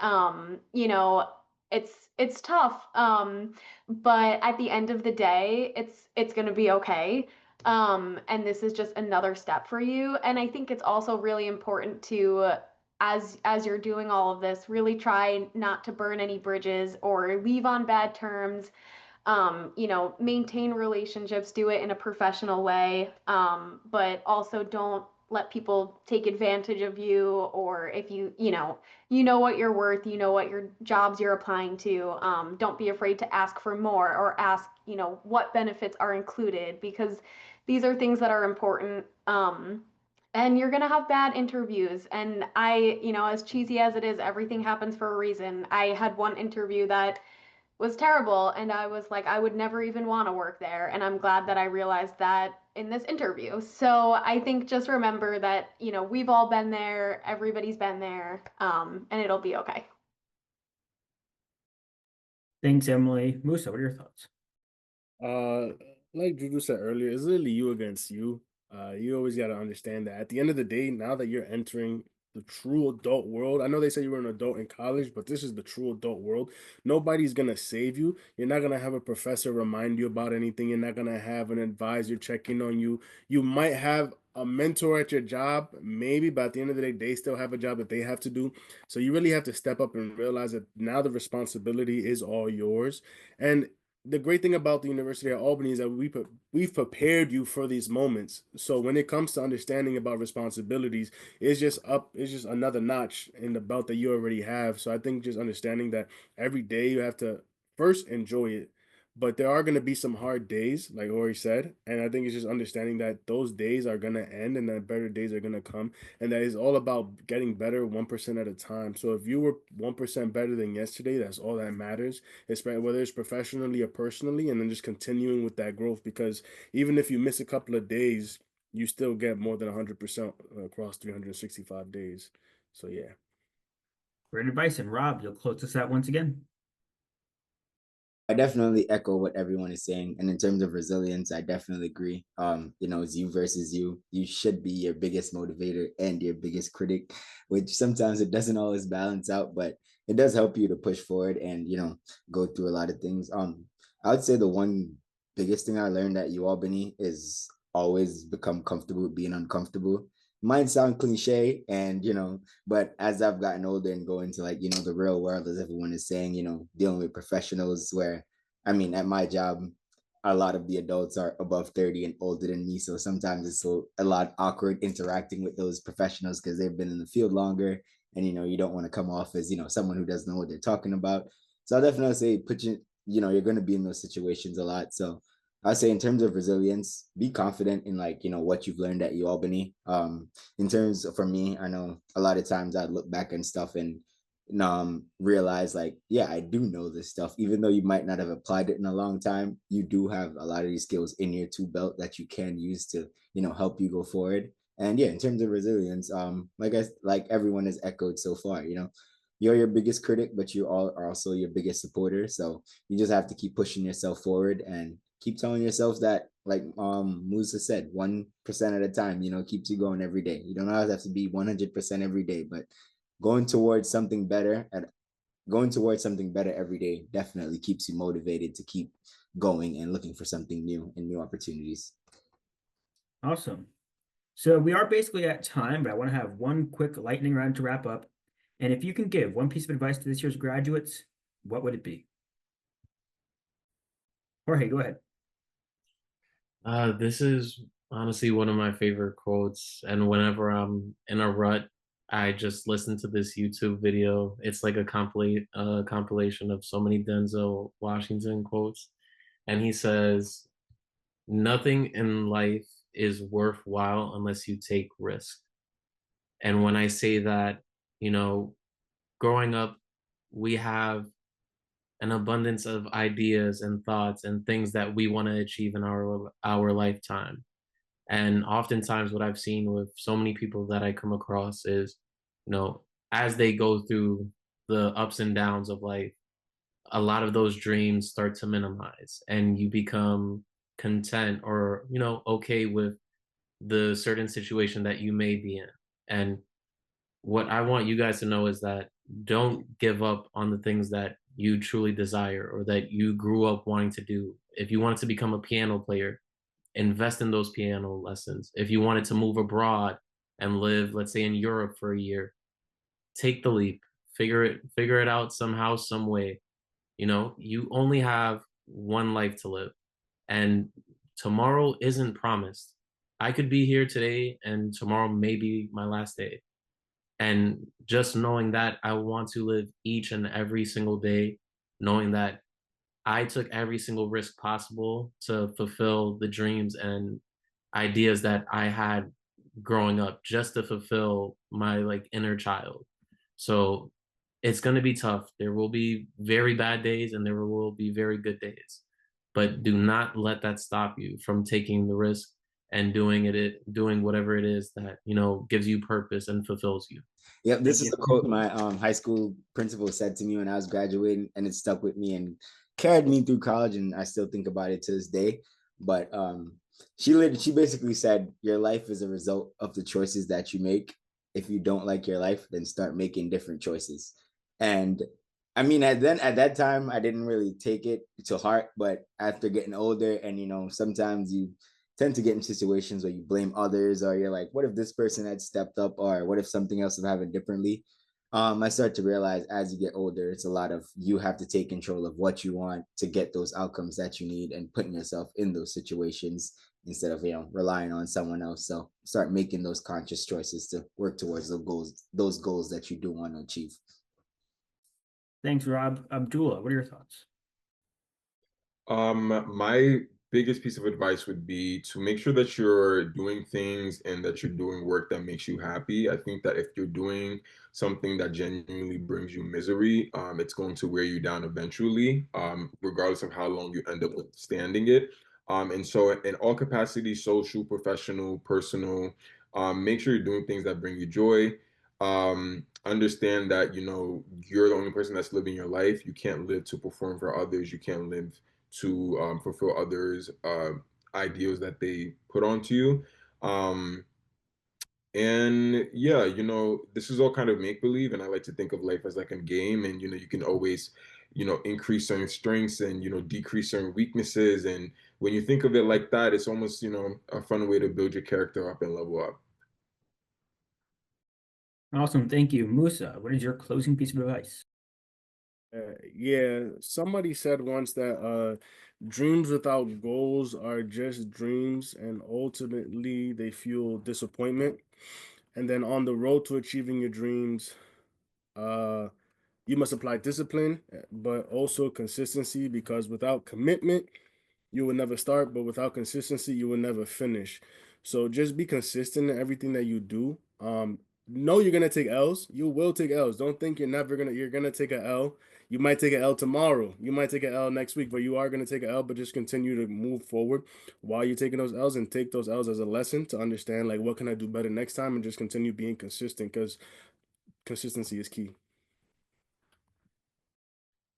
it's tough, but at the end of the day it's going to be okay, and this is just another step for you. And I think it's also really important to, as you're doing all of this, really try not to burn any bridges or leave on bad terms. Maintain relationships, do it in a professional way, but also don't let people take advantage of you. Or if you know what you're worth, you know what your jobs you're applying to, don't be afraid to ask for more or ask, what benefits are included, because these are things that are important. And you're going to have bad interviews. And as cheesy as it is, everything happens for a reason. I had one interview that was terrible and I was like, I would never even want to work there, and I'm glad that I realized that in this interview. So I think just remember that we've all been there, everybody's been there, and it'll be okay. Thanks, Emily. Musa, what are your thoughts? Like Juju said earlier, it's literally you against you. You always got to understand that at the end of the day, now that you're entering the true adult world, I know they say you were an adult in college, but this is the true adult world. Nobody's gonna save you. You're not gonna have a professor remind you about anything. You're not gonna have an advisor checking on you. You might have a mentor at your job, maybe, but at the end of the day, they still have a job that they have to do. So you really have to step up and realize that now the responsibility is all yours. And the great thing about the University of Albany is that we've prepared you for these moments. So when it comes to understanding about responsibilities, it's just another notch in the belt that you already have. So I think just understanding that every day you have to first enjoy it, but there are going to be some hard days, like Ori said. And I think it's just understanding that those days are going to end and that better days are going to come. And that is all about getting better 1% at a time. So if you were 1% better than yesterday, that's all that matters, whether it's professionally or personally, and then just continuing with that growth. Because even if you miss a couple of days, you still get more than 100% across 365 days. So, yeah. Great advice. And Rob, you'll close us out once again. I definitely echo what everyone is saying. And in terms of resilience, I definitely agree. It's you versus you. You should be your biggest motivator and your biggest critic, which sometimes it doesn't always balance out, but it does help you to push forward and, go through a lot of things. I would say the one biggest thing I learned at UAlbany is always become comfortable with being uncomfortable. Might sound cliche, and but as I've gotten older and go into the real world, as everyone is saying, dealing with professionals where, I mean, at my job, a lot of the adults are above 30 and older than me. So sometimes it's a lot awkward interacting with those professionals because they've been in the field longer, and you don't want to come off as someone who doesn't know what they're talking about. So I'll definitely say you're going to be in those situations a lot. So I say in terms of resilience, be confident in what you've learned at UAlbany. In terms for me, I know a lot of times I look back and stuff and realize yeah, I do know this stuff. Even though you might not have applied it in a long time, you do have a lot of these skills in your tool belt that you can use to help you go forward. And yeah, in terms of resilience, like everyone has echoed so far, you're your biggest critic, but you all are also your biggest supporter. So you just have to keep pushing yourself forward and keep telling yourself that, like Musa said, 1% at a time, keeps you going every day. You don't always have to be 100% every day, but going towards something better every day definitely keeps you motivated to keep going and looking for something new and new opportunities. Awesome. So we are basically at time, but I want to have one quick lightning round to wrap up. And if you can give one piece of advice to this year's graduates, what would it be? Jorge, go ahead. This is honestly one of my favorite quotes, and whenever I'm in a rut, I just listen to this YouTube video. It's like a compilation of so many Denzel Washington quotes, and he says, "Nothing in life is worthwhile unless you take risk." And when I say that, growing up, we have an abundance of ideas and thoughts and things that we want to achieve in our lifetime. And oftentimes what I've seen with so many people that I come across is, as they go through the ups and downs of life, a lot of those dreams start to minimize and you become content or, okay with the certain situation that you may be in. And what I want you guys to know is that don't give up on the things that you truly desire or that you grew up wanting to do. If you wanted to become a piano player, invest in those piano lessons. If you wanted to move abroad and live, let's say in Europe for a year, take the leap, figure it out somehow, some way. You only have one life to live, and tomorrow isn't promised. I could be here today and tomorrow may be my last day. And just knowing that I want to live each and every single day, knowing that I took every single risk possible to fulfill the dreams and ideas that I had growing up, just to fulfill my inner child. So it's going to be tough. There will be very bad days and there will be very good days, but do not let that stop you from taking the risk and doing whatever it is that gives you purpose and fulfills you. Yep, this is a quote my high school principal said to me when I was graduating, and it stuck with me and carried me through college, and I still think about it to this day. But she basically said, your life is a result of the choices that you make. If you don't like your life, then start making different choices. And I mean, at that time, I didn't really take it to heart, but after getting older and sometimes you tend to get in situations where you blame others, or you're like, what if this person had stepped up, or what if something else would happen differently? I start to realize as you get older, it's a lot of you have to take control of what you want to get those outcomes that you need and putting yourself in those situations instead of relying on someone else. So start making those conscious choices to work towards those goals that you do want to achieve. Thanks, Rob. Abdoullah, what are your thoughts? My biggest piece of advice would be to make sure that you're doing things and that you're doing work that makes you happy. I think that if you're doing something that genuinely brings you misery, it's going to wear you down eventually, regardless of how long you end up withstanding it. And so in all capacities, social, professional, personal, make sure you're doing things that bring you joy. Understand that, you know, you're the only person that's living your life. You can't live to perform for others. You can't live to fulfill others' ideals that they put onto you. And yeah, you know, this is all kind of make believe, and I like to think of life as like a game, and you know, you can always, you know, increase certain strengths and you know, decrease certain weaknesses. And when you think of it like that, it's almost, you know, a fun way to build your character up and level up. Awesome. Thank you. Musa, what is your closing piece of advice? Yeah, somebody said once that dreams without goals are just dreams, and ultimately they fuel disappointment. And then on the road to achieving your dreams, you must apply discipline, but also consistency, because without commitment, you will never start, but without consistency, you will never finish. So just be consistent in everything that you do. Know you're gonna take L's. You will take L's. Don't think you're gonna take a L. You might take a L tomorrow. You might take a L next week, but you are gonna take a L, but just continue to move forward while you're taking those L's, and take those L's as a lesson to understand like what can I do better next time, and just continue being consistent, because consistency is key.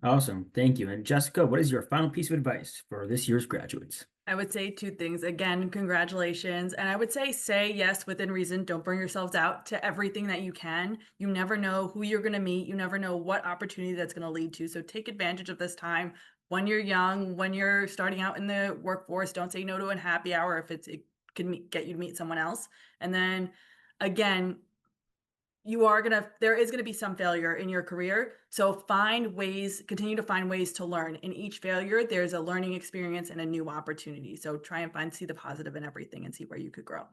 Awesome. Thank you. And Jessica, what is your final piece of advice for this year's graduates? I would say two things. Again, congratulations. And I would say yes within reason. Don't burn yourselves out to everything that you can. You never know who you're going to meet. You never know what opportunity that's going to lead to. So take advantage of this time when you're young, when you're starting out in the workforce. Don't say no to a happy hour if it can get you to meet someone else. And then again, there is going to be some failure in your career. So continue to find ways to learn. In each failure, there's a learning experience and a new opportunity. So try and see the positive in everything and see where you could grow.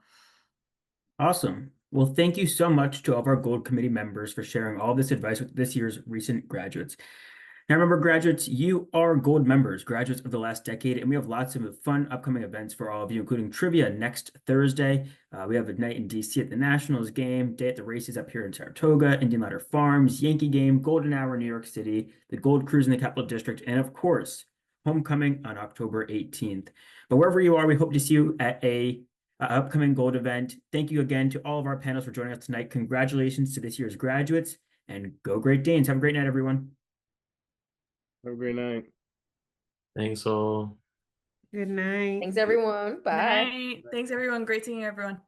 Awesome. Well, thank you so much to all of our Gold Committee members for sharing all this advice with this year's recent graduates. Now, remember, graduates, you are Gold members, graduates of the last decade, and we have lots of fun upcoming events for all of you, including trivia next Thursday. We have a night in DC at the Nationals game, day at the races up here in Saratoga, Indian Ladder Farms, Yankee game, Golden Hour in New York City, the Gold Cruise in the Capital District, and of course, homecoming on October 18th. But wherever you are, we hope to see you at a upcoming Gold event. Thank you again to all of our panelists for joining us tonight. Congratulations to this year's graduates, and go Great Danes. Have a great night, everyone. Have a great night. Thanks all. Good night. Thanks, everyone. Bye. Night. Thanks, everyone. Great seeing everyone.